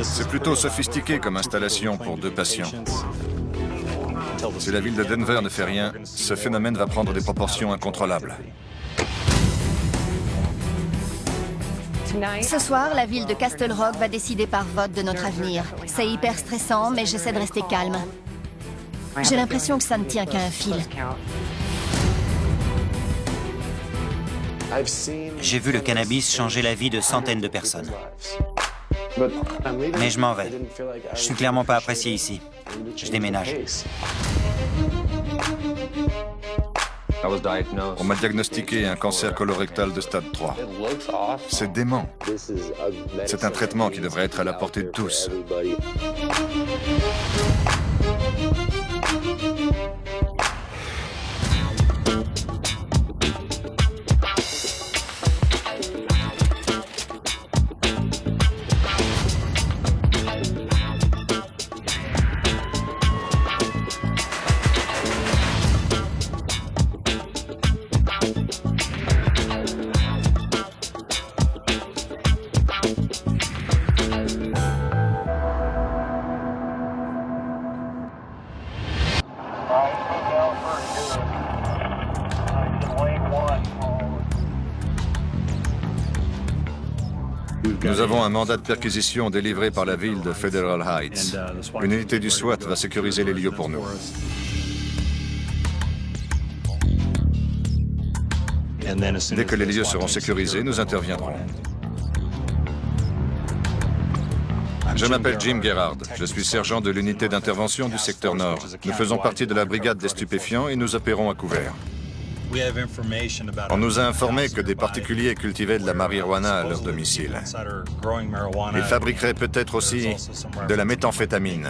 C'est plutôt sophistiqué comme installation pour 2 patients. Si la ville de Denver ne fait rien, ce phénomène va prendre des proportions incontrôlables. Ce soir, la ville de Castle Rock va décider par vote de notre avenir. C'est hyper stressant, mais j'essaie de rester calme. J'ai l'impression que ça ne tient qu'à un fil. J'ai vu le cannabis changer la vie de centaines de personnes. Mais je m'en vais. Je suis clairement pas apprécié ici. Je déménage. On m'a diagnostiqué un cancer colorectal de stade 3. C'est dément. C'est un traitement qui devrait être à la portée de tous. Nous avons un mandat de perquisition délivré par la ville de Federal Heights. Une unité du SWAT va sécuriser les lieux pour nous. Dès que les lieux seront sécurisés, nous interviendrons. Je m'appelle Jim Gerard. Je suis sergent de l'unité d'intervention du secteur Nord. Nous faisons partie de la brigade des stupéfiants et nous opérons à couvert. On nous a informé que des particuliers cultivaient de la marijuana à leur domicile. Ils fabriqueraient peut-être aussi de la méthamphétamine,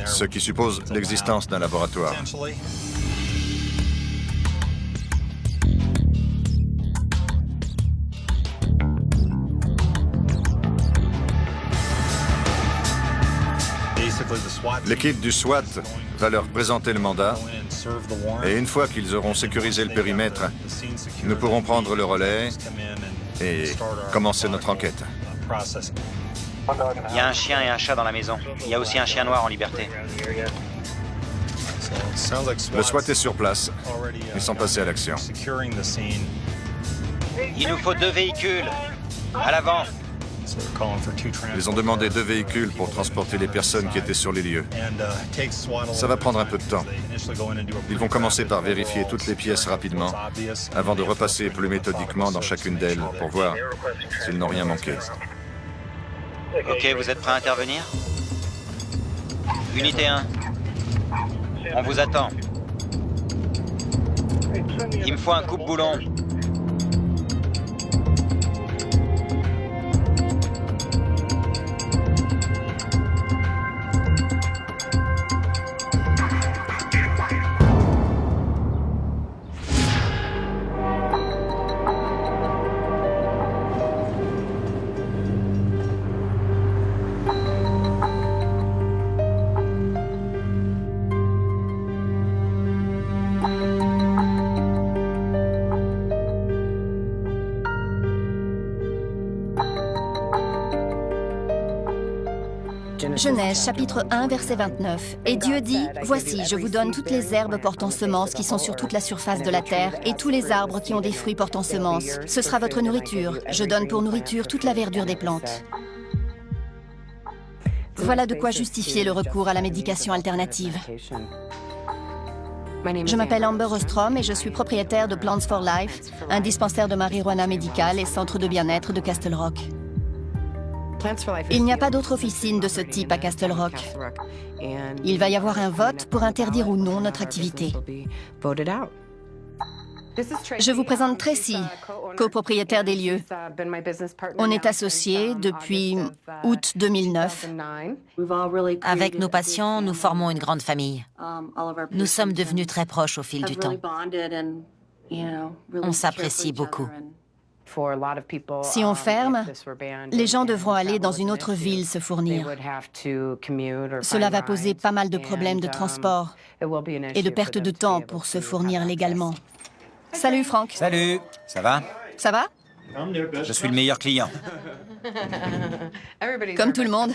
ce qui suppose l'existence d'un laboratoire. L'équipe du SWAT va leur présenter le mandat et une fois qu'ils auront sécurisé le périmètre, nous pourrons prendre le relais et commencer notre enquête. Il y a un chien et un chat dans la maison. Il y a aussi un chien noir en liberté. Le SWAT est sur place. Ils sont passés à l'action. Il nous faut 2 véhicules. À l'avant. Ils ont demandé 2 véhicules pour transporter les personnes qui étaient sur les lieux. Ça va prendre un peu de temps. Ils vont commencer par vérifier toutes les pièces rapidement, avant de repasser plus méthodiquement dans chacune d'elles pour voir s'ils n'ont rien manqué. Ok, vous êtes prêts à intervenir? Unité 1. On vous attend. Il me faut un coupe-boulon. Genèse, chapitre 1, verset 29. Et Dieu dit, « Voici, je vous donne toutes les herbes portant semence qui sont sur toute la surface de la terre, et tous les arbres qui ont des fruits portant semence. Ce sera votre nourriture. Je donne pour nourriture toute la verdure des plantes. » Voilà de quoi justifier le recours à la médication alternative. Je m'appelle Amber Ostrom et je suis propriétaire de Plants for Life, un dispensaire de marijuana médicale et centre de bien-être de Castle Rock. Il n'y a pas d'autre officine de ce type à Castle Rock. Il va y avoir un vote pour interdire ou non notre activité. Je vous présente Tracy, copropriétaire des lieux. On est associés depuis août 2009. Avec nos patients, nous formons une grande famille. Nous sommes devenus très proches au fil du temps. On s'apprécie beaucoup. Si on ferme, les gens devront aller dans une autre ville se fournir. Cela va poser pas mal de problèmes de transport et de perte de temps pour se fournir légalement. Salut Franck. Salut. Ça va? Ça va? Je suis le meilleur client. Comme tout le monde.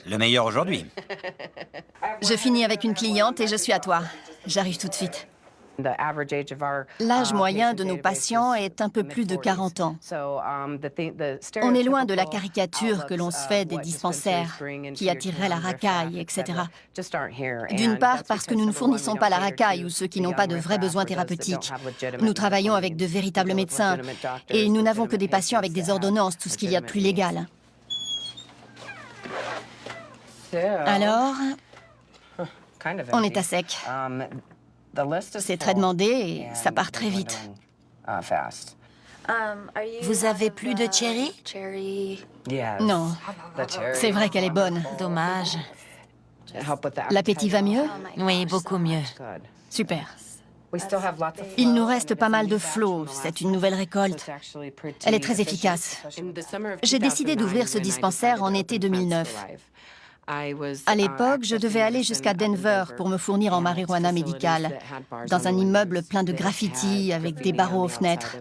Le meilleur aujourd'hui. Je finis avec une cliente et je suis à toi. J'arrive tout de suite. L'âge moyen de nos patients est un peu plus de 40 ans. On est loin de la caricature que l'on se fait des dispensaires qui attireraient la racaille, etc. D'une part parce que nous ne fournissons pas la racaille ou ceux qui n'ont pas de vrais besoins thérapeutiques. Nous travaillons avec de véritables médecins et nous n'avons que des patients avec des ordonnances, tout ce qu'il y a de plus légal. Alors, on est à sec. C'est très demandé et ça part très vite. Vous avez plus de cherry? Non, c'est vrai qu'elle est bonne. Dommage. L'appétit va mieux? Oui, beaucoup mieux. Super. Il nous reste pas mal de flots. C'est une nouvelle récolte. Elle est très efficace. J'ai décidé d'ouvrir ce dispensaire en été 2009. À l'époque, je devais aller jusqu'à Denver pour me fournir en marijuana médicale, dans un immeuble plein de graffitis avec des barreaux aux fenêtres.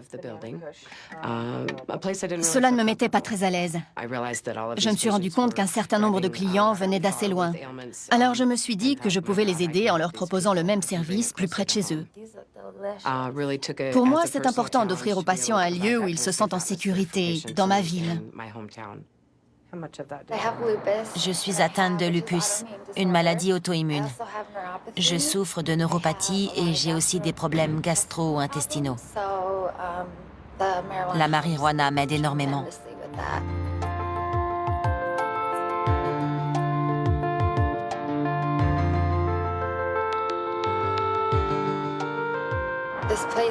Cela ne me mettait pas très à l'aise. Je me suis rendu compte qu'un certain nombre de clients venaient d'assez loin. Alors je me suis dit que je pouvais les aider en leur proposant le même service plus près de chez eux. Pour moi, c'est important d'offrir aux patients un lieu où ils se sentent en sécurité, dans ma ville. Je suis atteinte de lupus, une maladie auto-immune. Je souffre de neuropathie et j'ai aussi des problèmes gastro-intestinaux. La marijuana m'aide énormément.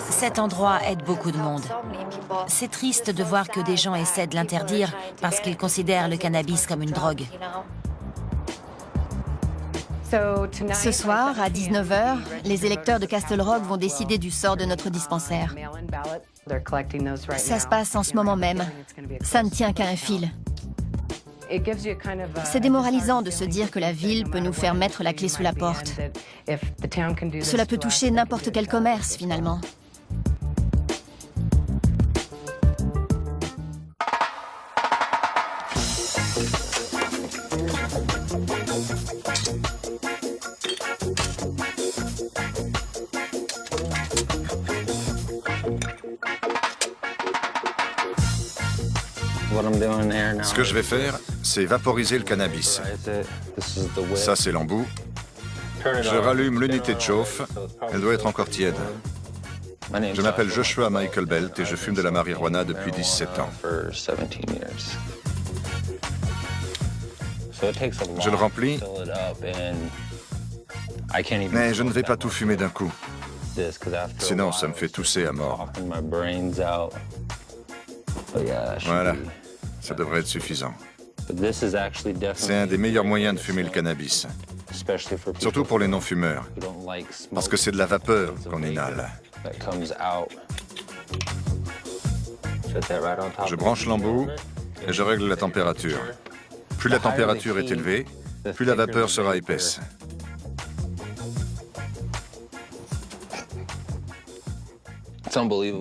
Cet endroit aide beaucoup de monde. C'est triste de voir que des gens essaient de l'interdire parce qu'ils considèrent le cannabis comme une drogue. Ce soir, à 19h, les électeurs de Castle Rock vont décider du sort de notre dispensaire. Ça se passe en ce moment même. Ça ne tient qu'à un fil. C'est démoralisant de se dire que la ville peut nous faire mettre la clé sous la porte. Cela peut toucher n'importe quel commerce, finalement. Ce que je vais faire, c'est vaporiser le cannabis. Ça, c'est l'embout. Je rallume l'unité de chauffe. Elle doit être encore tiède. Je m'appelle Joshua Michael Belt et je fume de la marijuana depuis 17 ans. Je le remplis, mais je ne vais pas tout fumer d'un coup. Sinon, ça me fait tousser à mort. Voilà, ça devrait être suffisant. C'est un des meilleurs moyens de fumer le cannabis, surtout pour les non-fumeurs, parce que c'est de la vapeur qu'on inhale. Je branche l'embout et je règle la température. Plus la température est élevée, plus la vapeur sera épaisse.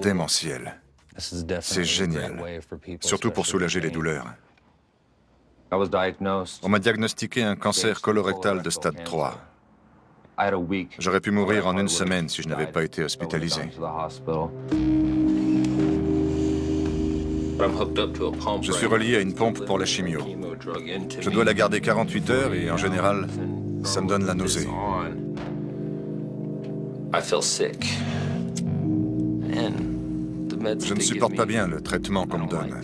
Démentiel. C'est génial, surtout pour soulager les douleurs. On m'a diagnostiqué un cancer colorectal de stade 3. J'aurais pu mourir en une semaine si je n'avais pas été hospitalisé. Je suis relié à une pompe pour la chimio. Je dois la garder 48 heures et en général, ça me donne la nausée. Je ne supporte pas bien le traitement qu'on me donne.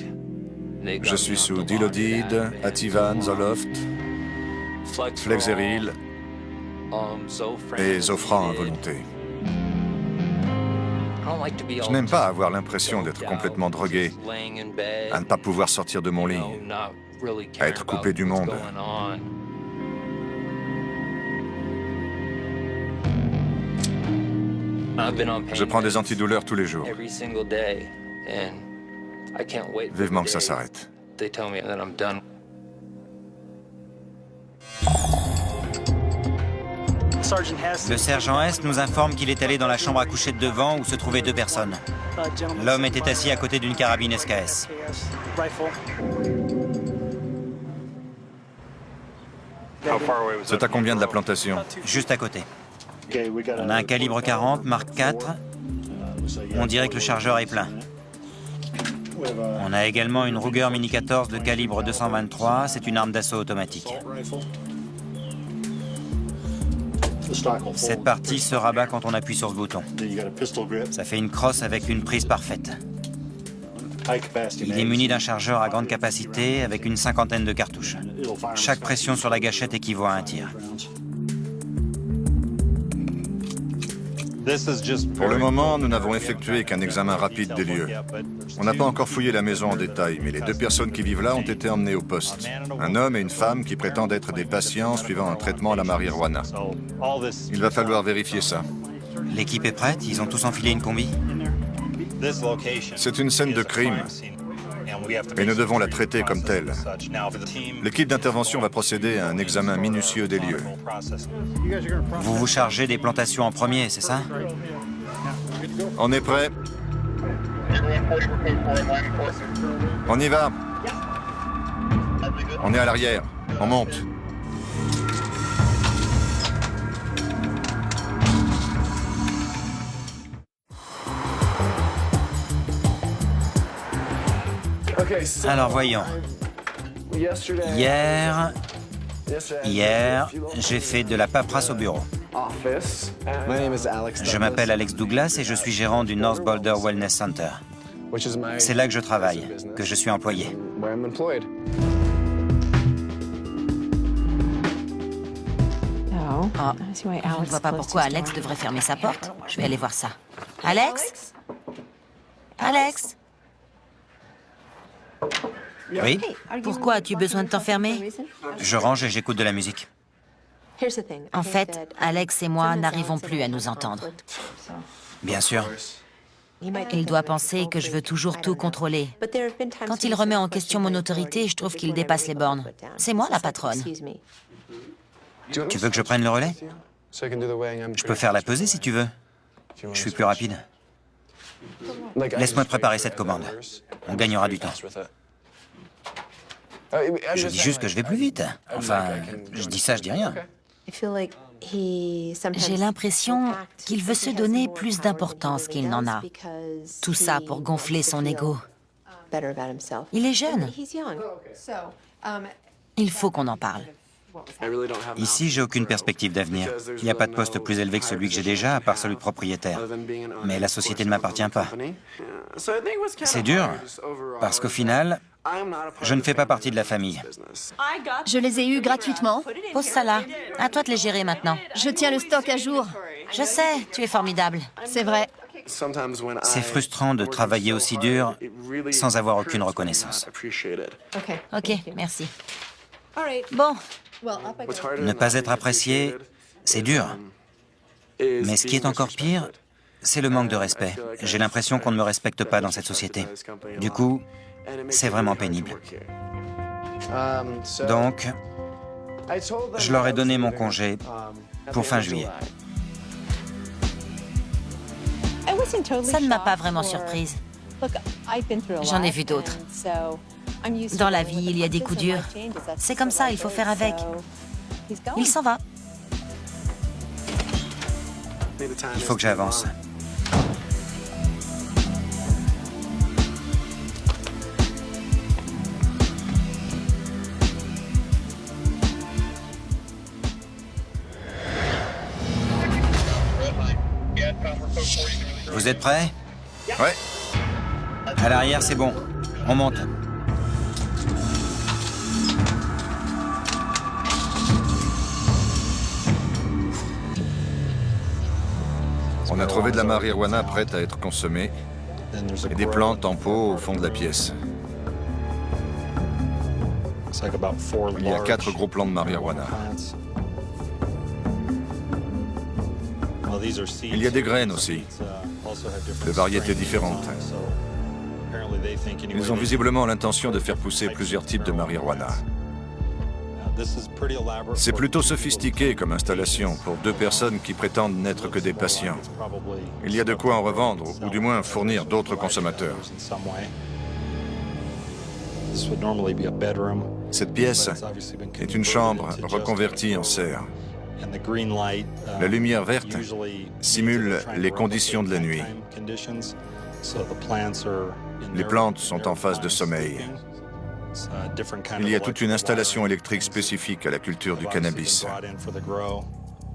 Je suis sous Dilaudid, Ativan, Zoloft, Flexeril et Zofran à volonté. Je n'aime pas avoir l'impression d'être complètement drogué, à ne pas pouvoir sortir de mon lit, à être coupé du monde. Je prends des antidouleurs tous les jours. Vivement que ça s'arrête. Le sergent S nous informe qu'il est allé dans la chambre à coucher de devant où se trouvaient 2 personnes. L'homme était assis à côté d'une carabine SKS. C'est à combien de la plantation? Juste à côté. On a un calibre 40, marque IV. On dirait que le chargeur est plein. On a également une Ruger Mini 14 de calibre 223. C'est une arme d'assaut automatique. Cette partie se rabat quand on appuie sur ce bouton. Ça fait une crosse avec une prise parfaite. Il est muni d'un chargeur à grande capacité avec une 50aine de cartouches. Chaque pression sur la gâchette équivaut à un tir. Pour le moment, nous n'avons effectué qu'un examen rapide des lieux. On n'a pas encore fouillé la maison en détail, mais les 2 personnes qui vivent là ont été emmenées au poste. Un homme et une femme qui prétendent être des patients suivant un traitement à la marijuana. Il va falloir vérifier ça. L'équipe est prête? Ils ont tous enfilé une combi? C'est une scène de crime, et nous devons la traiter comme telle. L'équipe d'intervention va procéder à un examen minutieux des lieux. Vous vous chargez des plantations en premier, c'est ça? On est prêt? On y va. On est à l'arrière. On monte. Alors voyons. Hier, j'ai fait de la paperasse au bureau. Je m'appelle Alex Douglas et je suis gérant du North Boulder Wellness Center. C'est là que je travaille, que je suis employé. Oh, je ne vois pas pourquoi Alex devrait fermer sa porte. Je vais aller voir ça. Alex? Alex? Oui? Pourquoi as-tu besoin de t'enfermer? Je range et j'écoute de la musique. En fait, Alex et moi n'arrivons plus à nous entendre. Bien sûr. Il doit penser que je veux toujours tout contrôler. Quand il remet en question mon autorité, je trouve qu'il dépasse les bornes. C'est moi la patronne. Tu veux que je prenne le relais? Je peux faire la pesée si tu veux. Je suis plus rapide. Laisse-moi préparer cette commande. On gagnera du temps. Je dis juste que je vais plus vite. Enfin, je dis ça, je dis rien. J'ai l'impression qu'il veut se donner plus d'importance qu'il n'en a. Tout ça pour gonfler son ego. Il est jeune. Il faut qu'on en parle. Ici, j'ai aucune perspective d'avenir. Il n'y a pas de poste plus élevé que celui que j'ai déjà, à part celui de propriétaire. Mais la société ne m'appartient pas. C'est dur, parce qu'au final, je ne fais pas partie de la famille. Je les ai eus gratuitement. Pose ça là. À toi de les gérer maintenant. Je tiens le stock à jour. Je sais, tu es formidable. C'est vrai. C'est frustrant de travailler aussi dur sans avoir aucune reconnaissance. Ok, merci. Bon, Ne pas être apprécié, c'est dur. Mais ce qui est encore pire, c'est le manque de respect. J'ai l'impression qu'on ne me respecte pas dans cette société. Du coup, c'est vraiment pénible. Donc, je leur ai donné mon congé pour fin juillet. ça ne m'a pas vraiment surprise. J'en ai vu d'autres. Dans la vie, il y a des coups durs. C'est comme ça, il faut faire avec. Il s'en va. Il faut que j'avance. Vous êtes prêts? Ouais. À l'arrière, c'est bon. On monte. On a trouvé de la marijuana prête à être consommée et des plantes en pot au fond de la pièce. Il y a 4 gros plants de marijuana. Il y a des graines aussi, de variétés différentes. Ils ont visiblement l'intention de faire pousser plusieurs types de marijuana. C'est plutôt sophistiqué comme installation pour 2 personnes qui prétendent n'être que des patients. Il y a de quoi en revendre, ou du moins fournir d'autres consommateurs. Cette pièce est une chambre reconvertie en serre. La lumière verte simule les conditions de la nuit. Les plantes sont en phase de sommeil. Il y a toute une installation électrique spécifique à la culture du cannabis.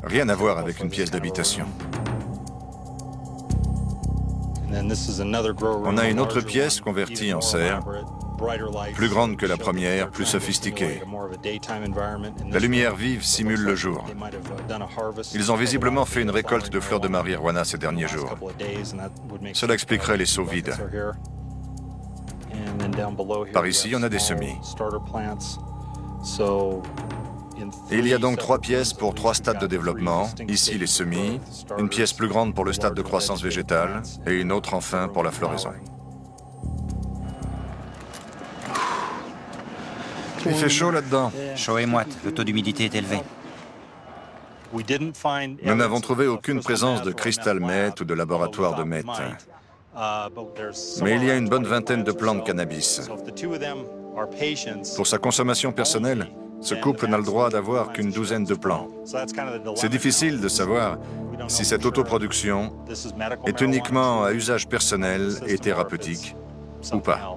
Rien à voir avec une pièce d'habitation. On a une autre pièce convertie en serre, plus grande que la première, plus sophistiquée. La lumière vive simule le jour. Ils ont visiblement fait une récolte de fleurs de marijuana ces derniers jours. Cela expliquerait les seaux vides. Par ici, on a des semis. Et il y a donc 3 pièces pour 3 stades de développement. Ici, les semis, une pièce plus grande pour le stade de croissance végétale et une autre enfin pour la floraison. Il fait chaud là-dedans. Chaud et moite, le taux d'humidité est élevé. Nous n'avons trouvé aucune présence de crystal meth ou de laboratoire de meth. Mais il y a une bonne vingtaine de plants de cannabis. Pour sa consommation personnelle, ce couple n'a le droit d'avoir qu'une douzaine de plants. C'est difficile de savoir si cette autoproduction est uniquement à usage personnel et thérapeutique ou pas.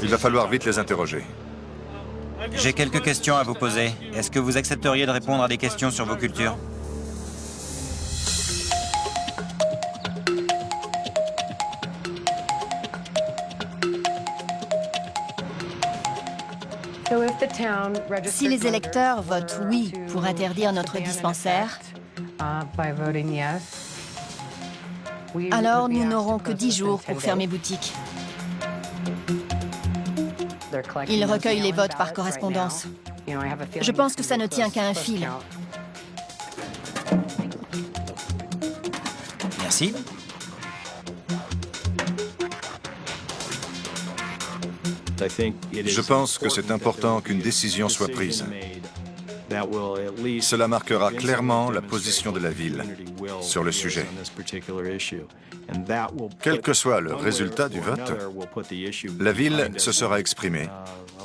Il va falloir vite les interroger. J'ai quelques questions à vous poser. Est-ce que vous accepteriez de répondre à des questions sur vos cultures? Si les électeurs votent oui pour interdire notre dispensaire, alors nous n'aurons que 10 jours pour fermer boutique. Ils recueillent les votes par correspondance. Je pense que ça ne tient qu'à un fil. Merci. Je pense que c'est important qu'une décision soit prise. Cela marquera clairement la position de la ville sur le sujet. Quel que soit le résultat du vote, la ville se sera exprimée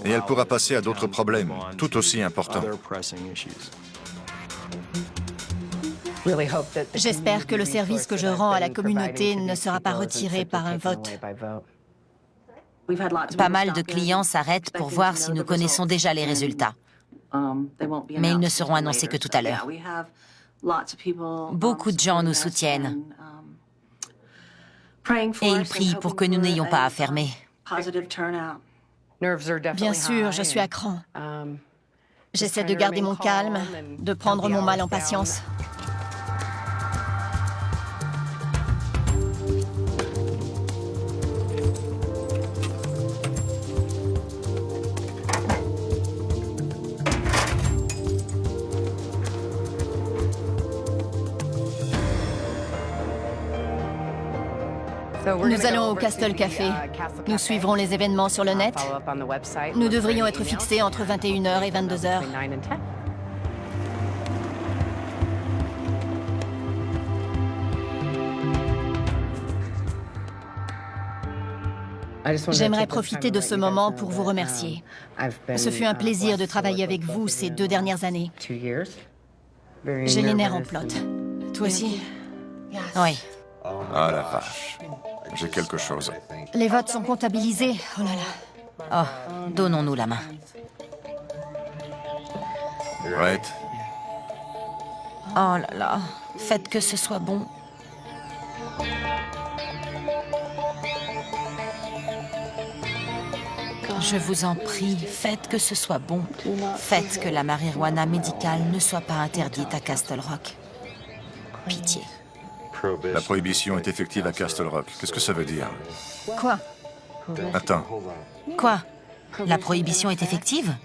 et elle pourra passer à d'autres problèmes tout aussi importants. J'espère que le service que je rends à la communauté ne sera pas retiré par un vote. Pas mal de clients s'arrêtent pour voir si nous connaissons déjà les résultats. Mais ils ne seront annoncés que tout à l'heure. Beaucoup de gens nous soutiennent. Et ils prient pour que nous n'ayons pas à fermer. Bien sûr, je suis à cran. J'essaie de garder mon calme, de prendre mon mal en patience. Nous allons au Castle Café. Nous suivrons les événements sur le net. Nous devrions être fixés entre 21h et 22h. J'aimerais profiter de ce moment pour vous remercier. Ce fut un plaisir de travailler avec vous ces 2 dernières années. J'ai les nerfs en plâtre. Toi aussi? Oui. Ah la vache, j'ai quelque chose. Les votes sont comptabilisés. Oh là là. Oh, donnons-nous la main. Prête? Oh là là, faites que ce soit bon. Je vous en prie, faites que ce soit bon. Faites que la marijuana médicale ne soit pas interdite à Castle Rock. Pitié. La prohibition est effective à Castle Rock. Qu'est-ce que ça veut dire? Quoi? Attends. Quoi? La prohibition est effective?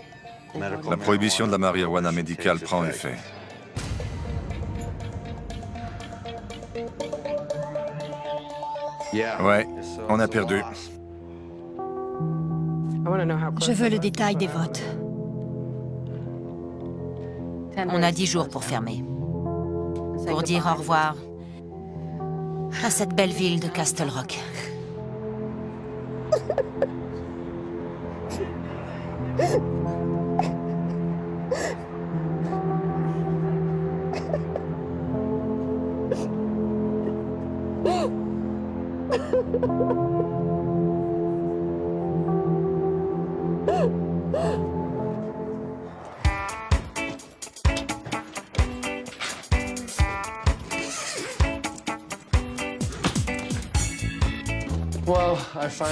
La prohibition de la marijuana médicale prend effet. Ouais, on a perdu. Je veux le détail des votes. On a 10 jours pour fermer. Pour dire au revoir à cette belle ville de Castle Rock.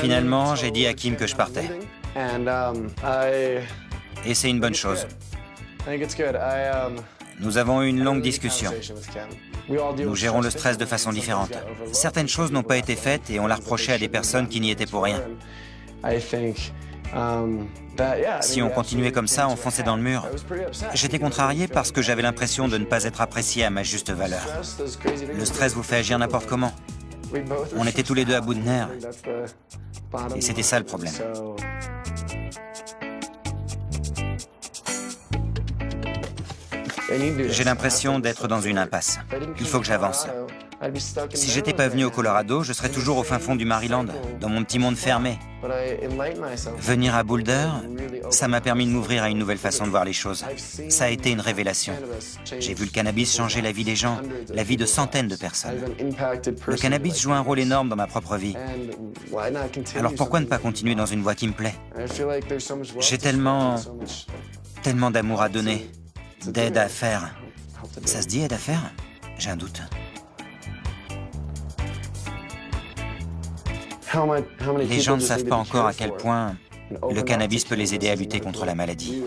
Finalement, j'ai dit à Kim que je partais. Et c'est une bonne chose. Nous avons eu une longue discussion. Nous gérons le stress de façon différente. Certaines choses n'ont pas été faites et on l'a reproché à des personnes qui n'y étaient pour rien. Si on continuait comme ça, on fonçait dans le mur. J'étais contrarié parce que j'avais l'impression de ne pas être apprécié à ma juste valeur. Le stress vous fait agir n'importe comment. On était tous les deux à bout de nerfs. Et c'était ça le problème. J'ai l'impression d'être dans une impasse. Il faut que j'avance. Si j'étais pas venu au Colorado, je serais toujours au fin fond du Maryland, dans mon petit monde fermé. Venir à Boulder, ça m'a permis de m'ouvrir à une nouvelle façon de voir les choses. Ça a été une révélation. J'ai vu le cannabis changer la vie des gens, la vie de centaines de personnes. Le cannabis joue un rôle énorme dans ma propre vie. Alors pourquoi ne pas continuer dans une voie qui me plaît? J'ai tellement d'amour à donner, d'aide à faire. Ça se dit aide à faire? J'ai un doute. Les gens ne savent pas encore à quel point le cannabis peut les aider à lutter contre la maladie.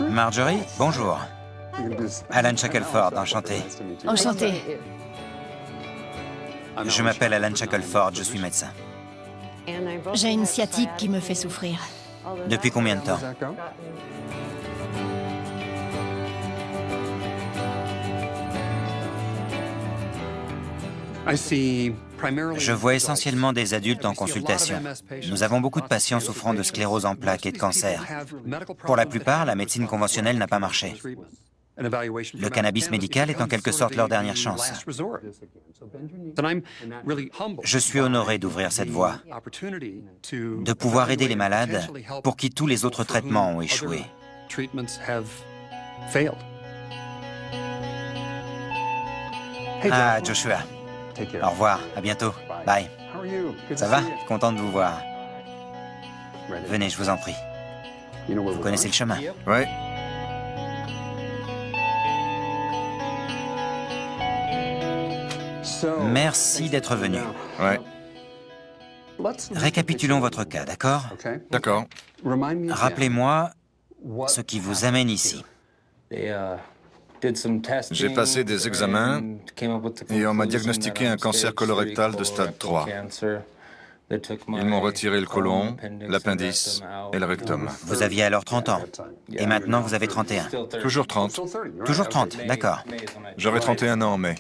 Marjorie, bonjour. Alan Shackelford, enchanté. Enchanté. Je m'appelle Alan Shackelford, je suis médecin. J'ai une sciatique qui me fait souffrir. Depuis combien de temps? Je vois essentiellement des adultes en consultation. Nous avons beaucoup de patients souffrant de sclérose en plaques et de cancer. Pour la plupart, la médecine conventionnelle n'a pas marché. Le cannabis médical est en quelque sorte leur dernière chance. Je suis honoré d'ouvrir cette voie, de pouvoir aider les malades pour qui tous les autres traitements ont échoué. Ah, Joshua. Au revoir, à bientôt. Bye. Ça va? Content de vous voir. Venez, je vous en prie. Vous connaissez le chemin? Oui. Merci d'être venu. Ouais. Récapitulons votre cas, d'accord? D'accord. Rappelez-moi ce qui vous amène ici. J'ai passé des examens et on m'a diagnostiqué un cancer colorectal de stade 3. Ils m'ont retiré le côlon, l'appendice et le rectum. Vous aviez alors 30 ans. Et maintenant, vous avez 31. Toujours 30. Toujours 30, d'accord. J'aurai 31 ans en mai.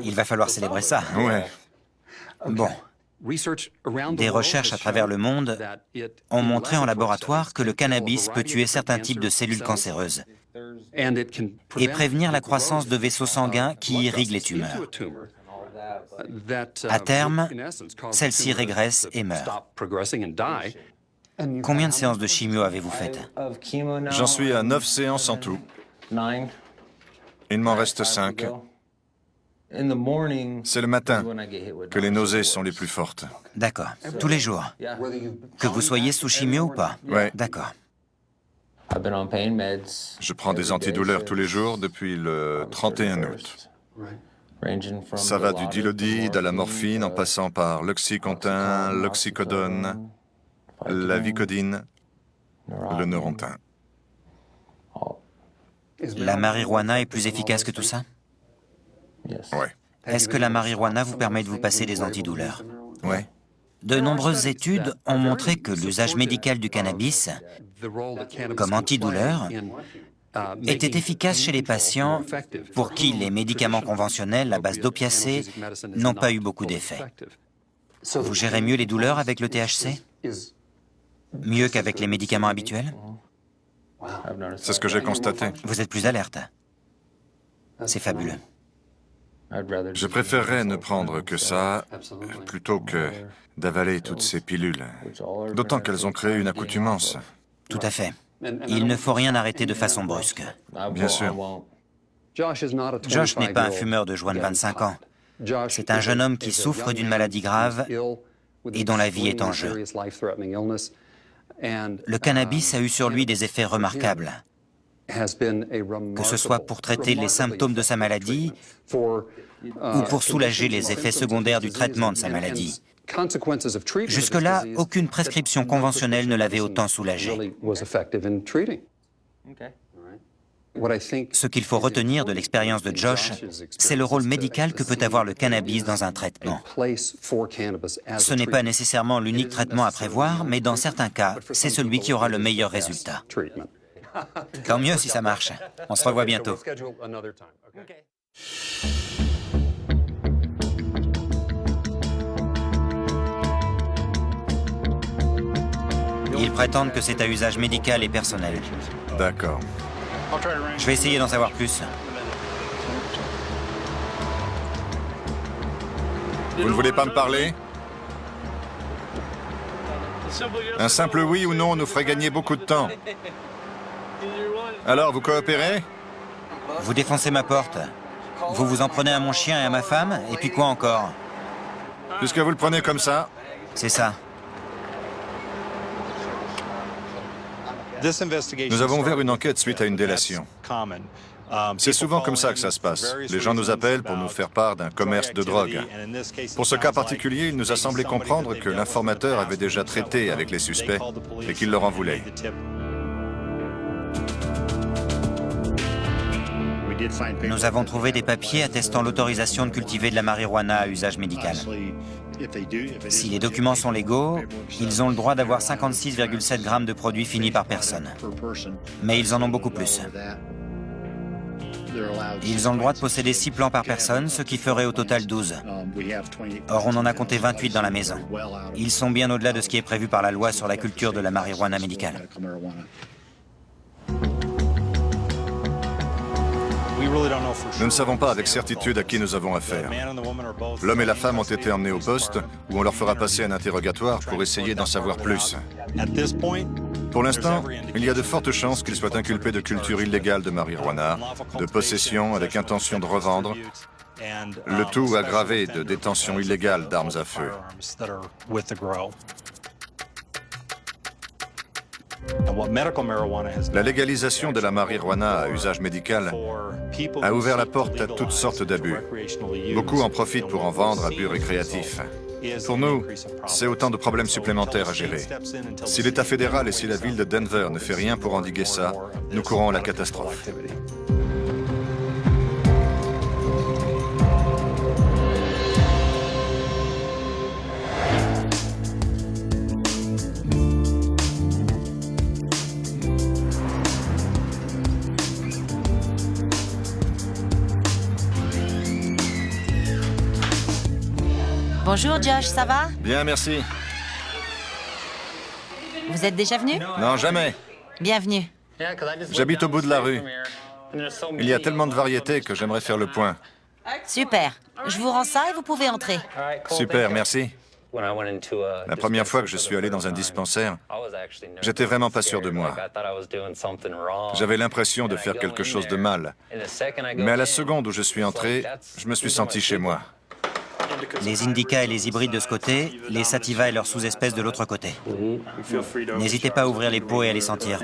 Il va falloir célébrer ça. Ouais. Bon. Des recherches à travers le monde ont montré en laboratoire que le cannabis peut tuer certains types de cellules cancéreuses et prévenir la croissance de vaisseaux sanguins qui irriguent les tumeurs. À terme, celles-ci régressent et meurent. Combien de séances de chimio avez-vous faites? J'en suis à 9 séances en tout. Il m'en reste 5. C'est le matin que les nausées sont les plus fortes. D'accord. Tous les jours? Que vous soyez sous chimio ou pas? Ouais. D'accord. Je prends des antidouleurs tous les jours depuis le 31 août. Ça va du Dilodid à la morphine en passant par l'oxycontin, l'oxycodone, la vicodine, le neurontin. La marijuana est plus efficace que tout ça? Ouais. Est-ce que la marijuana vous permet de vous passer des antidouleurs? Ouais. De nombreuses études ont montré que l'usage médical du cannabis, comme antidouleur, était efficace chez les patients pour qui les médicaments conventionnels à base d'opiacés n'ont pas eu beaucoup d'effet. Vous gérez mieux les douleurs avec le THC? Mieux qu'avec les médicaments habituels? C'est ce que j'ai constaté. Vous êtes plus alerte. C'est fabuleux. Je préférerais ne prendre que ça plutôt que d'avaler toutes ces pilules. D'autant qu'elles ont créé une accoutumance. Tout à fait. Il ne faut rien arrêter de façon brusque. Bien sûr. Josh n'est pas un fumeur de joint de 25 ans. C'est un jeune homme qui souffre d'une maladie grave et dont la vie est en jeu. Le cannabis a eu sur lui des effets remarquables, que ce soit pour traiter les symptômes de sa maladie ou pour soulager les effets secondaires du traitement de sa maladie. Jusque-là, aucune prescription conventionnelle ne l'avait autant soulagé. Ce qu'il faut retenir de l'expérience de Josh, c'est le rôle médical que peut avoir le cannabis dans un traitement. Ce n'est pas nécessairement l'unique traitement à prévoir, mais dans certains cas, c'est celui qui aura le meilleur résultat. Tant mieux si ça marche. On se revoit bientôt. Ils prétendent que c'est à usage médical et personnel. D'accord. Je vais essayer d'en savoir plus. Vous ne voulez pas me parler? Un simple oui ou non nous ferait gagner beaucoup de temps. Alors, vous coopérez? Vous défoncez ma porte. Vous vous en prenez à mon chien et à ma femme, et puis quoi encore? Puisque vous le prenez comme ça. C'est ça. Nous avons ouvert une enquête suite à une délation. C'est souvent comme ça que ça se passe. Les gens nous appellent pour nous faire part d'un commerce de drogue. Pour ce cas particulier, il nous a semblé comprendre que l'informateur avait déjà traité avec les suspects et qu'il leur en voulait. Nous avons trouvé des papiers attestant l'autorisation de cultiver de la marijuana à usage médical. Si les documents sont légaux, ils ont le droit d'avoir 56,7 grammes de produits finis par personne. Mais ils en ont beaucoup plus. Ils ont le droit de posséder 6 plants par personne, ce qui ferait au total 12. Or, on en a compté 28 dans la maison. Ils sont bien au-delà de ce qui est prévu par la loi sur la culture de la marijuana médicale. Nous ne savons pas avec certitude à qui nous avons affaire. L'homme et la femme ont été emmenés au poste où on leur fera passer un interrogatoire pour essayer d'en savoir plus. Pour l'instant, il y a de fortes chances qu'ils soient inculpés de culture illégale de marijuana, de possession avec intention de revendre, le tout aggravé de détention illégale d'armes à feu. La légalisation de la marijuana à usage médical a ouvert la porte à toutes sortes d'abus. Beaucoup en profitent pour en vendre à but récréatif. Pour nous, c'est autant de problèmes supplémentaires à gérer. Si l'État fédéral et si la ville de Denver ne fait rien pour endiguer ça, nous courons la catastrophe. Bonjour Josh, ça va? Bien, merci. Vous êtes déjà venu? Non, jamais. Bienvenue. J'habite au bout de la rue. Il y a tellement de variétés que j'aimerais faire le point. Super. Je vous rends ça et vous pouvez entrer. Super, merci. La première fois que je suis allé dans un dispensaire, j'étais vraiment pas sûr de moi. J'avais l'impression de faire quelque chose de mal. Mais à la seconde où je suis entré, je me suis senti chez moi. Les Indica et les hybrides de ce côté, les Sativa et leurs sous-espèces de l'autre côté. N'hésitez pas à ouvrir les pots et à les sentir.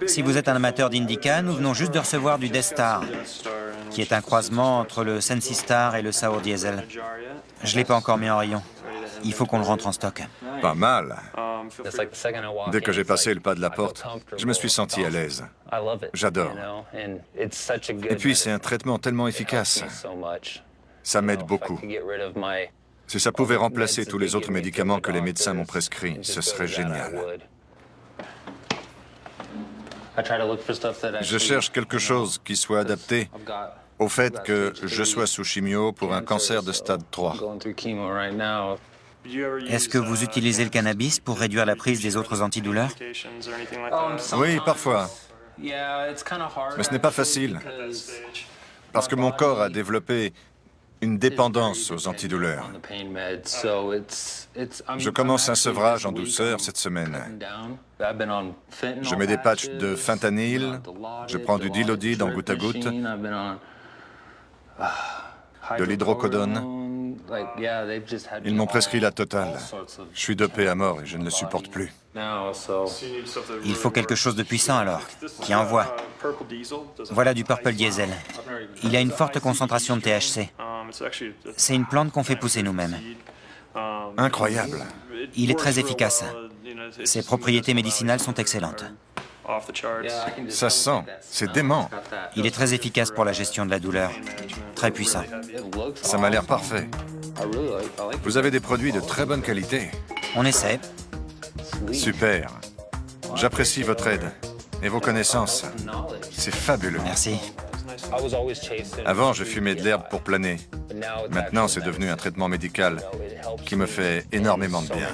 Si vous êtes un amateur d'Indica, nous venons juste de recevoir du Death Star, qui est un croisement entre le Sensi Star et le Sour Diesel. Je ne l'ai pas encore mis en rayon. Il faut qu'on le rentre en stock. Pas mal. Dès que j'ai passé le pas de la porte, je me suis senti à l'aise. J'adore. Et puis, c'est un traitement tellement efficace. Ça m'aide beaucoup. Si ça pouvait remplacer tous les autres médicaments que les médecins m'ont prescrits, ce serait génial. Je cherche quelque chose qui soit adapté au fait que je sois sous chimio pour un cancer de stade 3. Est-ce que vous utilisez le cannabis pour réduire la prise des autres antidouleurs? Oui, parfois. Mais ce n'est pas facile, parce que mon corps a développé une dépendance aux antidouleurs. Je commence un sevrage en douceur cette semaine. Je mets des patchs de fentanyl, je prends du Dilaudid en goutte à goutte, de l'hydrocodone. Ils m'ont prescrit la totale. Je suis dopé à mort et je ne le supporte plus. Il faut quelque chose de puissant alors, qui envoie. Voilà du Purple Diesel. Il a une forte concentration de THC. C'est une plante qu'on fait pousser nous-mêmes. Incroyable. Il est très efficace. Ses propriétés médicinales sont excellentes. Ça se sent, c'est dément. Il est très efficace pour la gestion de la douleur. Très puissant. Ça m'a l'air parfait. Vous avez des produits de très bonne qualité. On essaie. Super. J'apprécie votre aide et vos connaissances. C'est fabuleux. Merci. Avant, je fumais de l'herbe pour planer. Maintenant, c'est devenu un traitement médical qui me fait énormément de bien.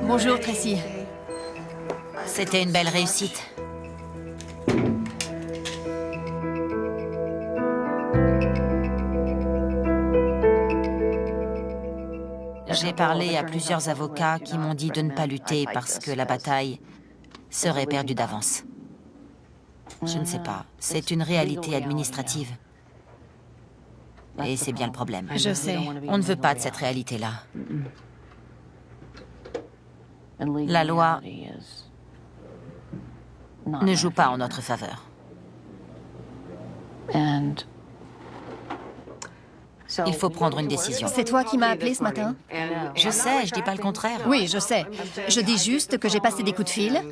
Bonjour, Tracy. C'était une belle réussite. J'ai parlé à plusieurs avocats qui m'ont dit de ne pas lutter parce que la bataille serait perdue d'avance. Je ne sais pas, c'est une réalité administrative. Et c'est bien le problème. Je sais. On ne veut pas de cette réalité-là. La loi ne joue pas en notre faveur. Il faut prendre une décision. C'est toi qui m'as appelé ce matin? Je sais, je dis pas le contraire. Oui, je sais. Je dis juste que j'ai passé des coups de fil.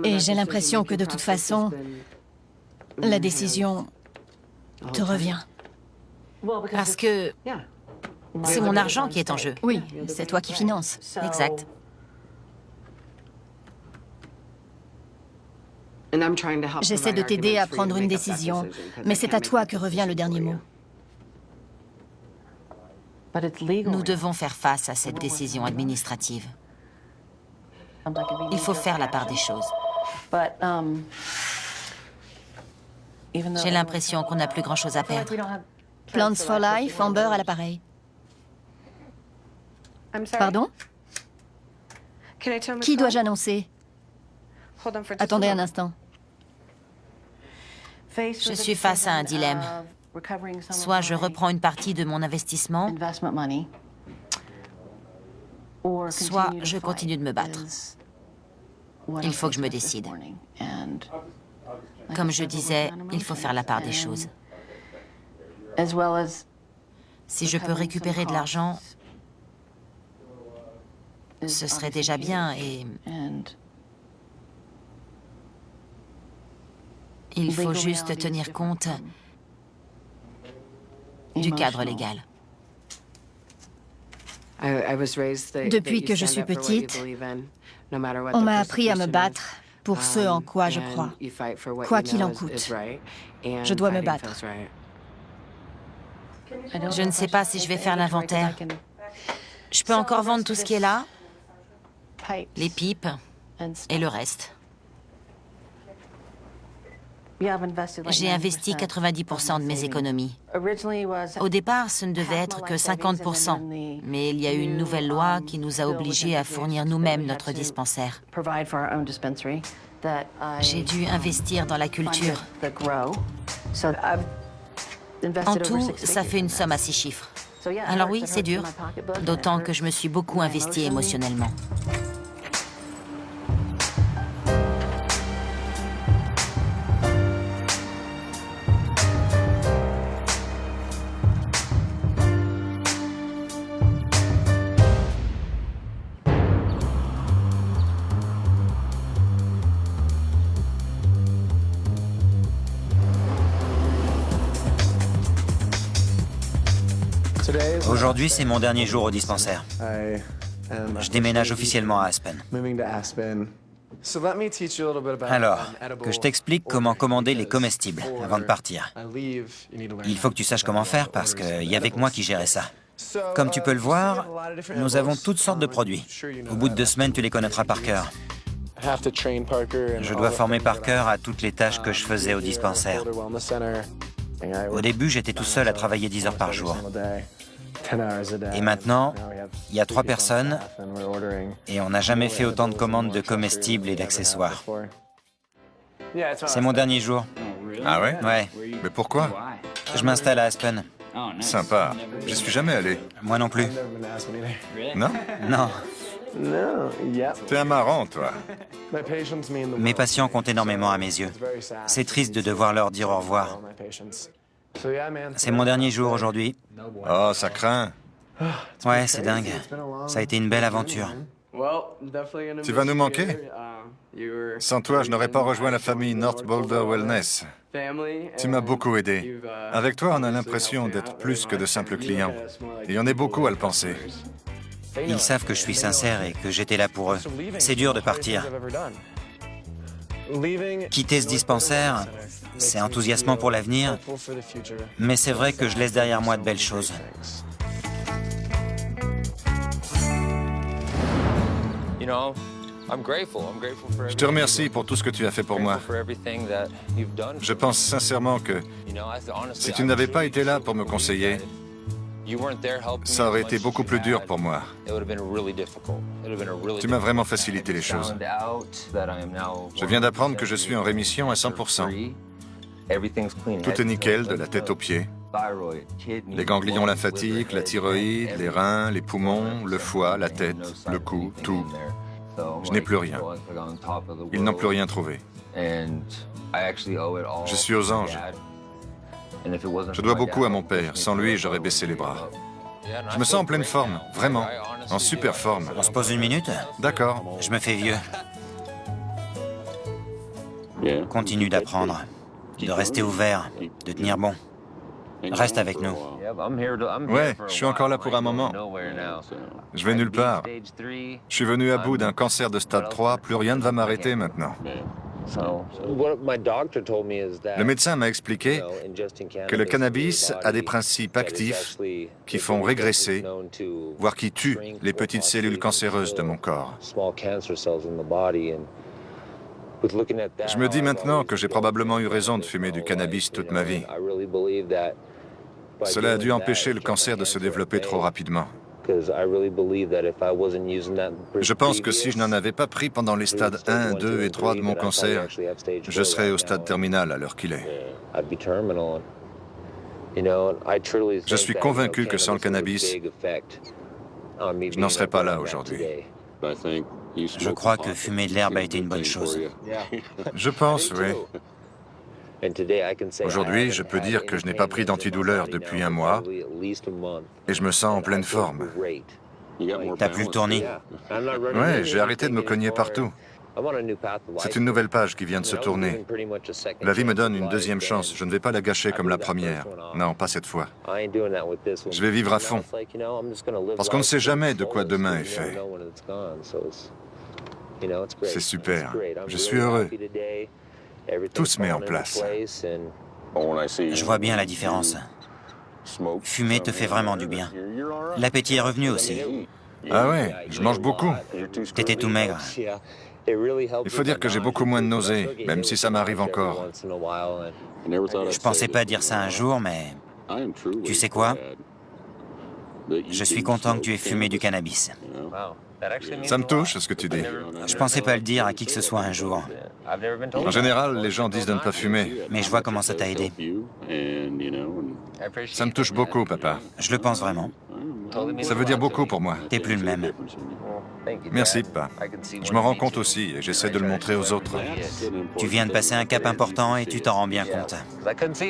Et j'ai l'impression que de toute façon, la décision te revient. Parce que c'est mon argent qui est en jeu. Oui, c'est toi qui finances. Exact. J'essaie de t'aider à prendre une décision, mais c'est à toi que revient le dernier mot. Nous devons faire face à cette décision administrative. Il faut faire la part des choses. J'ai l'impression qu'on n'a plus grand-chose à perdre. Plants for Life, Amber à l'appareil. Pardon? Qui dois-je annoncer? Attendez un instant. Je suis face à un dilemme. Soit je reprends une partie de mon investissement, soit je continue de me battre. Il faut que je me décide. Comme je disais, il faut faire la part des choses. Si je peux récupérer de l'argent, ce serait déjà bien et il faut juste tenir compte du cadre légal. Depuis que je suis petite, on m'a appris à me battre pour ce en quoi je crois, quoi qu'il en coûte. Je dois me battre. Je ne sais pas si je vais faire l'inventaire. Je peux encore vendre tout ce qui est là, les pipes et le reste. J'ai investi 90% de mes économies. Au départ, ce ne devait être que 50%, mais il y a eu une nouvelle loi qui nous a obligés à fournir nous-mêmes notre dispensaire. J'ai dû investir dans la culture. En tout, ça fait une somme à 6 chiffres. Alors oui, c'est dur, d'autant que je me suis beaucoup investi émotionnellement. Aujourd'hui, c'est mon dernier jour au dispensaire. Je déménage officiellement à Aspen. Alors, que je t'explique comment commander les comestibles avant de partir. Il faut que tu saches comment faire parce qu'il y avait que moi qui gérais ça. Comme tu peux le voir, nous avons toutes sortes de produits. Au bout de 2 semaines, tu les connaîtras par cœur. Je dois former Parker à toutes les tâches que je faisais au dispensaire. Au début, j'étais tout seul à travailler 10 heures par jour. Et maintenant, il y a 3 personnes et on n'a jamais fait autant de commandes de comestibles et d'accessoires. C'est mon dernier jour. Ah ouais? Ouais, Mais pourquoi? je m'installe à Aspen. Sympa. J'y suis jamais allé. Moi non plus. Non? Non, T'es un marrant, toi. mes patients comptent énormément à mes yeux. C'est triste de devoir leur dire au revoir. C'est mon dernier jour aujourd'hui. Oh, ça craint. Ouais, c'est dingue. Ça a été une belle aventure. Tu vas nous manquer? Sans toi, je n'aurais pas rejoint la famille North Boulder Wellness. Tu m'as beaucoup aidé. Avec toi, on a l'impression d'être plus que de simples clients. Et on est beaucoup à le penser. Ils savent que je suis sincère et que j'étais là pour eux. C'est dur de partir. Quitter ce dispensaire, c'est enthousiasmant pour l'avenir, mais c'est vrai que je laisse derrière moi de belles choses. Je te remercie pour tout ce que tu as fait pour moi. Je pense sincèrement que si tu n'avais pas été là pour me conseiller, ça aurait été beaucoup plus dur pour moi. Tu m'as vraiment facilité les choses. Je viens d'apprendre que je suis en rémission à 100%. Tout est nickel, de la tête aux pieds. Les ganglions lymphatiques, la thyroïde, les reins, les poumons, le foie, la tête, le cou, tout. Je n'ai plus rien. Ils n'ont plus rien trouvé. Je suis aux anges. Je dois beaucoup à mon père. Sans lui, j'aurais baissé les bras. Je me sens en pleine forme, vraiment. En super forme. On se pose 1 minute? D'accord. Je me fais vieux. Continue d'apprendre, de rester ouvert, de tenir bon. Reste avec nous. Ouais, je suis encore là pour un moment. Je vais nulle part. Je suis venu à bout d'un cancer de stade 3, plus rien ne va m'arrêter maintenant. Le médecin m'a expliqué que le cannabis a des principes actifs qui font régresser, voire qui tuent les petites cellules cancéreuses de mon corps. Je me dis maintenant que j'ai probablement eu raison de fumer du cannabis toute ma vie. Cela a dû empêcher le cancer de se développer trop rapidement. Je pense que si je n'en avais pas pris pendant les stades 1, 2 et 3 de mon cancer, je serais au stade terminal à l'heure qu'il est. Je suis convaincu que sans le cannabis, je n'en serais pas là aujourd'hui. Je crois que fumer de l'herbe a été une bonne chose. Je pense, oui. Aujourd'hui, je peux dire que je n'ai pas pris d'antidouleur depuis 1 mois et je me sens en pleine forme. T'as plus le tournis? Oui, j'ai arrêté de me cogner partout. C'est une nouvelle page qui vient de se tourner. La vie me donne une 2e chance. Je ne vais pas la gâcher comme la première. Non, pas cette fois. Je vais vivre à fond. Parce qu'on ne sait jamais de quoi demain est fait. C'est super. Je suis heureux. Tout se met en place. Je vois bien la différence. Fumer te fait vraiment du bien. L'appétit est revenu aussi. Ah ouais, je mange beaucoup. T'étais tout maigre. Il faut dire que j'ai beaucoup moins de nausées, même si ça m'arrive encore. Je pensais pas dire ça un jour, mais tu sais quoi? Je suis content que tu aies fumé du cannabis. Ça me touche, ce que tu dis. Je pensais pas le dire à qui que ce soit un jour. En général, les gens disent de ne pas fumer. Mais je vois comment ça t'a aidé. Ça me touche beaucoup, papa. Je le pense vraiment. Ça veut dire beaucoup pour moi. T'es plus le même. Merci, papa. Je me rends compte aussi et j'essaie de le montrer aux autres. Tu viens de passer un cap important et tu t'en rends bien compte.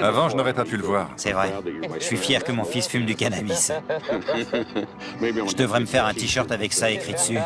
Avant, je n'aurais pas pu le voir. C'est vrai. Je suis fier que mon fils fume du cannabis. Je devrais me faire un t-shirt avec ça écrit dessus.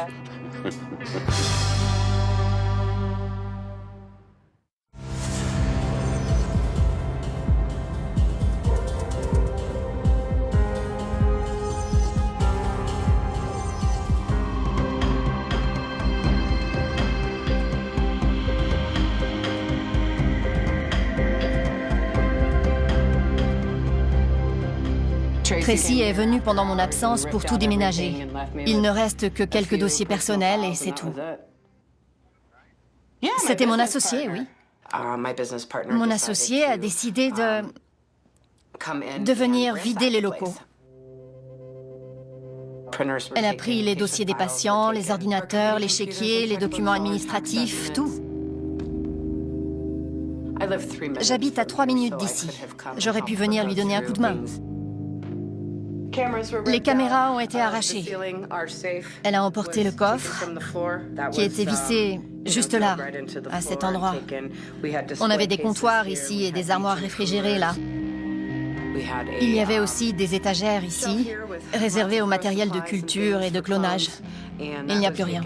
Tracy est venu pendant mon absence pour tout déménager. Il ne reste que quelques dossiers personnels et c'est tout. C'était mon associé, oui. Mon associé a décidé de venir vider les locaux. Elle a pris les dossiers des patients, les ordinateurs, les chéquiers, les documents administratifs, tout. J'habite à 3 minutes d'ici. J'aurais pu venir lui donner un coup de main. Les caméras ont été arrachées. Elle a emporté le coffre, qui était vissé juste là, à cet endroit. On avait des comptoirs ici et des armoires réfrigérées là. Il y avait aussi des étagères ici, réservées au matériel de culture et de clonage. Il n'y a plus rien.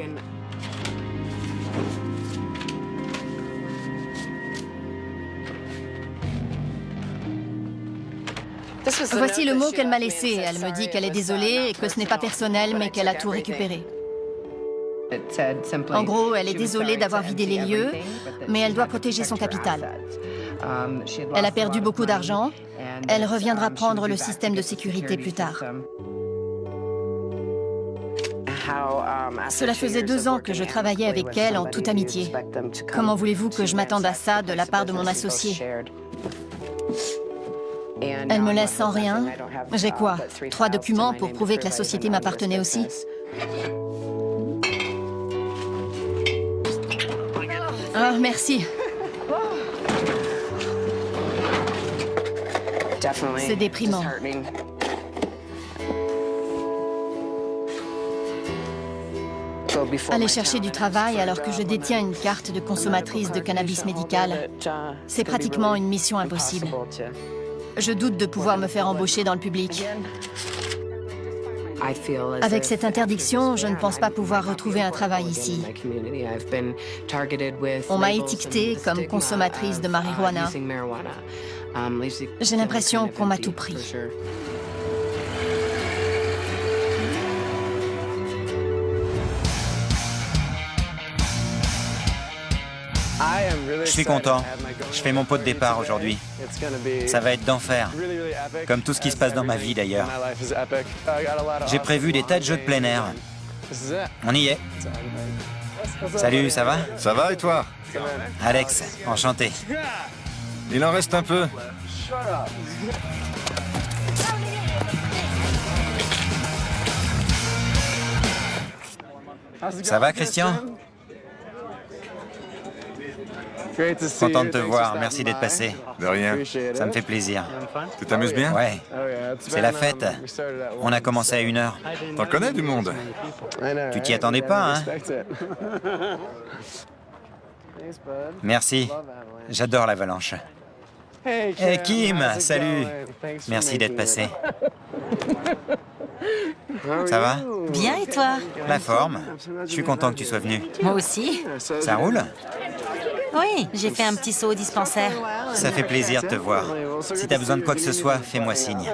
Voici le mot qu'elle m'a laissé. Elle me dit qu'elle est désolée et que ce n'est pas personnel, mais qu'elle a tout récupéré. En gros, elle est désolée d'avoir vidé les lieux, mais elle doit protéger son capital. Elle a perdu beaucoup d'argent. Elle reviendra prendre le système de sécurité plus tard. Cela faisait 2 ans que je travaillais avec elle en toute amitié. Comment voulez-vous que je m'attende à ça de la part de mon associé? Elle me laisse sans rien. J'ai quoi? 3 documents pour prouver que la société m'appartenait aussi? Oh, merci. C'est déprimant. Aller chercher du travail alors que je détiens une carte de consommatrice de cannabis médical, c'est pratiquement une mission impossible. Je doute de pouvoir me faire embaucher dans le public. Avec cette interdiction, je ne pense pas pouvoir retrouver un travail ici. On m'a étiquetée comme consommatrice de marijuana. J'ai l'impression qu'on m'a tout pris. Je suis content. Je fais mon pot de départ aujourd'hui. Ça va être d'enfer. Comme tout ce qui se passe dans ma vie d'ailleurs. J'ai prévu des tas de jeux de plein air. On y est. Salut, ça va? Ça va et toi? Alex, enchanté. Il en reste un peu. Ça va, Christian? Content de te voir, merci d'être passé. De rien. Ça me fait plaisir. Tu t'amuses bien? Ouais, c'est la fête. On a commencé à 1h. T'en connais du monde? Tu t'y attendais pas, hein? Merci. J'adore l'avalanche. Hey Kim, salut. Merci d'être passé. Ça va? Bien, et toi? La forme. Je suis content que tu sois venu. Moi aussi. Ça roule? Oui, j'ai fait un petit saut au dispensaire. Ça fait plaisir de te voir. Si t'as besoin de quoi que ce soit, fais-moi signe.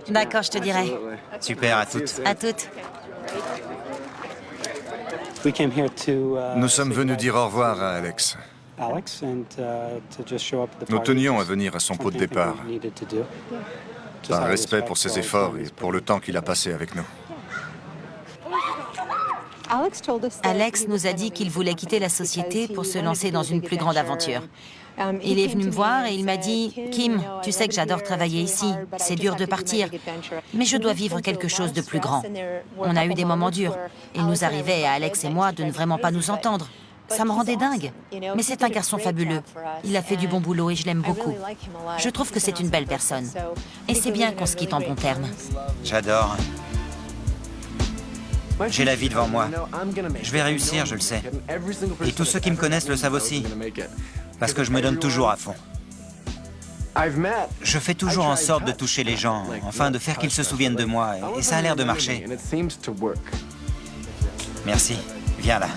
D'accord, je te dirai. Super, à toutes. À toutes. Nous sommes venus dire au revoir à Alex. Nous tenions à venir à son pot de départ, par respect pour ses efforts et pour le temps qu'il a passé avec nous. Alex nous a dit qu'il voulait quitter la société pour se lancer dans une plus grande aventure. Il est venu me voir et il m'a dit « Kim, tu sais que j'adore travailler ici, c'est dur de partir, mais je dois vivre quelque chose de plus grand. » On a eu des moments durs. Il nous arrivait, à Alex et moi, de ne vraiment pas nous entendre. Ça me rendait dingue. Mais c'est un garçon fabuleux. Il a fait du bon boulot et je l'aime beaucoup. Je trouve que c'est une belle personne. Et c'est bien qu'on se quitte en bons termes. J'adore. J'ai la vie devant moi. Je vais réussir, je le sais. Et tous ceux qui me connaissent le savent aussi. Parce que je me donne toujours à fond. Je fais toujours en sorte de toucher les gens, enfin de faire qu'ils se souviennent de moi, et ça a l'air de marcher. Merci. Viens là.